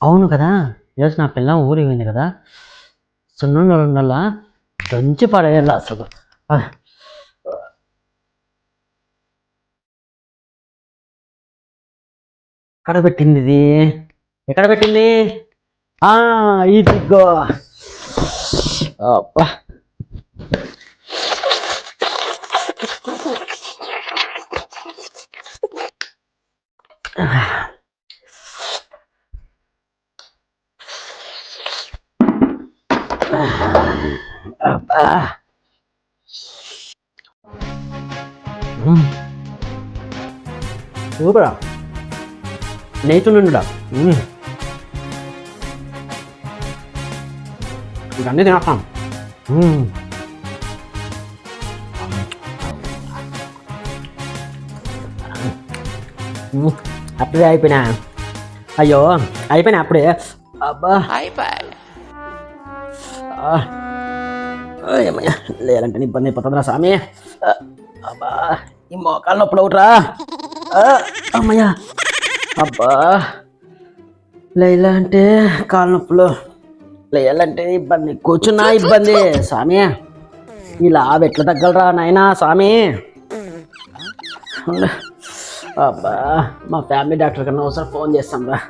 అవును కదా, ఈరోజు నా పిల్లం ఊరికి పోయింది కదా, సున్నుండల దంచి పడేయాలి అసలు. ఎక్కడ పెట్టింది ఇది? ఎక్కడ పెట్టింది? ఇదిగో. అబ్బా, అబ్బా. సూపరా, నేర్చుండా ఇవన్నీ తినేస్తాం. అప్పుడే అయిపోయినా. అయ్యో అయిపోయినా అప్పుడే. అబ్బా ఏమయ్యా, లేదంటే ఇబ్బంది అయిపోతుందిరా స్వామి. అబ్బా, ఈ మోకాలు నొప్పులు ఒకట్రా. అమ్మయ్యా, అబ్బా, లేలా అంటే కాళ్ళ నొప్పులు, లేయాలంటే ఇబ్బంది, కూర్చున్నా ఇబ్బంది స్వామి. ఇలా ఎట్లా తగ్గలరా నాయనా స్వామి. అబ్బా, మా ఫ్యామిలీ డాక్టర్ కన్నా ఒకసారి ఫోన్ చేస్తాం రా.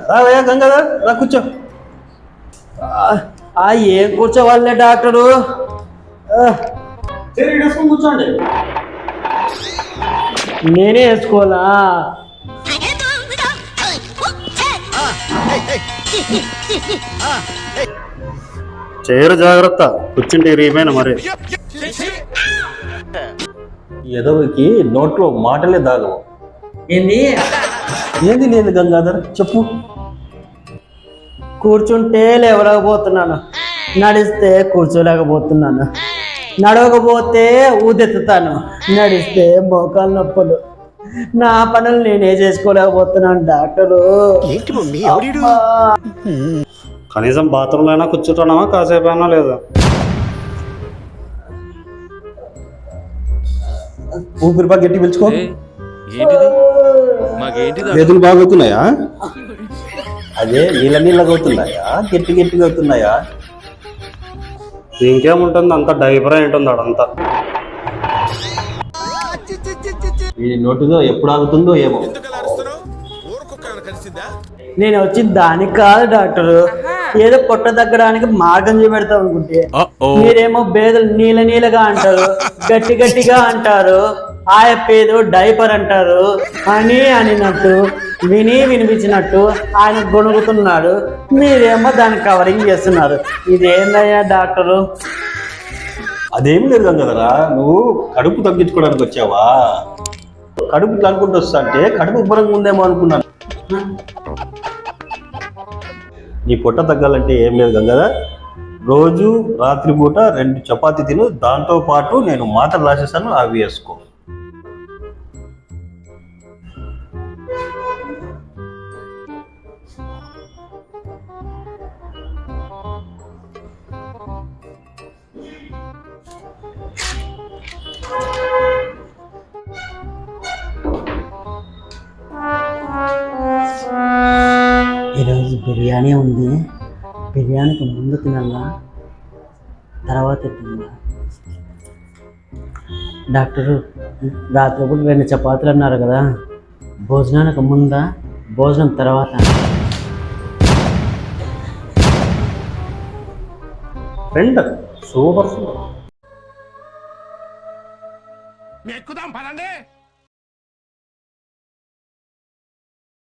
రావయ్యా గంగాధర్, రా కూర్చో. ఏం కూర్చోవాలే డాక్టరు? వేసుకొని కూర్చోండి. నేనే వేసుకోవాలా? చైర్ జాగ్రత్త, కూర్చుంటే ఇరిగిపోయిన మరి. ఎదవికి నోట్లో మాటలే దాగవు. ఏంది? ఏంది లేదు గంగాధర్, చెప్పు. కూర్చుంటే లేవలేకపోతున్నాను, నడిస్తే కూర్చోలేకపోతున్నాను, నడవకపోతే ఊదెత్తుతాను, నడిస్తే మోకాలు నొప్పులు. నా పనులు నేనే చేసుకోలేకపోతున్నాను డాక్టరు. కనీసం బాత్రూంలో అయినా కూర్చుంటున్నావా కాసేపు అయినా లేదా? ఊపిరి బాగా గట్టి పిలుచుకో. ఎదురు బాగా అవుతున్నాయా? అదే నీళ్ళగా అవుతున్నాయా, గట్టి గట్టిగా అవుతున్నాయా? ఇంకేముంటుంది, అంత డైపర్ అయి ఉంటుంది అడంతా. ఈ నోటులో ఎప్పుడు ఆగుతుందో ఏమో. నేను వచ్చి దానికి కాదు డాక్టరు, ఏదో పొట్ట తగ్గడానికి మార్గం చూపెడతాం అనుకుంటే మీరేమో బేదలు నీళ్ళగా అంటారు, గట్టి గట్టిగా అంటారు, ఆయప్పేదో డైపర్ అంటారు. అనినట్టు వినిపించినట్టు ఆయన గొణుగుతున్నాడు, మీరేమో దాన్ని కవరింగ్ చేస్తున్నారు. ఇదేందయ్యా డాక్టరు? అదేమి లేదు కదరా, నువ్వు కడుపు తగ్గించుకోవడానికి వచ్చావా? కడుపు కనుక్కుంటూ వస్తా అంటే కడుపు ఉబ్బరంగా ఉందేమో అనుకున్నాను. నీ పొట్ట తగ్గాలంటే ఏం లేదు గంగాధర్, రోజు రాత్రిపూట 2 చపాతీ తిను, దాంతో పాటు నేను మాత్రలు రాసేస్తాను, అవి వేసుకో. ఈరోజు బిర్యానీ ఉంది, బిర్యానీకి ముందు తినాలా తర్వాత తినాలా? డాక్టరు రాత్రిపూట 2 చపాతీలు అన్నారు కదా, భోజనానికి ముందా భోజనం తర్వాత? సూపర్. ఎక్కుదాం పదండి.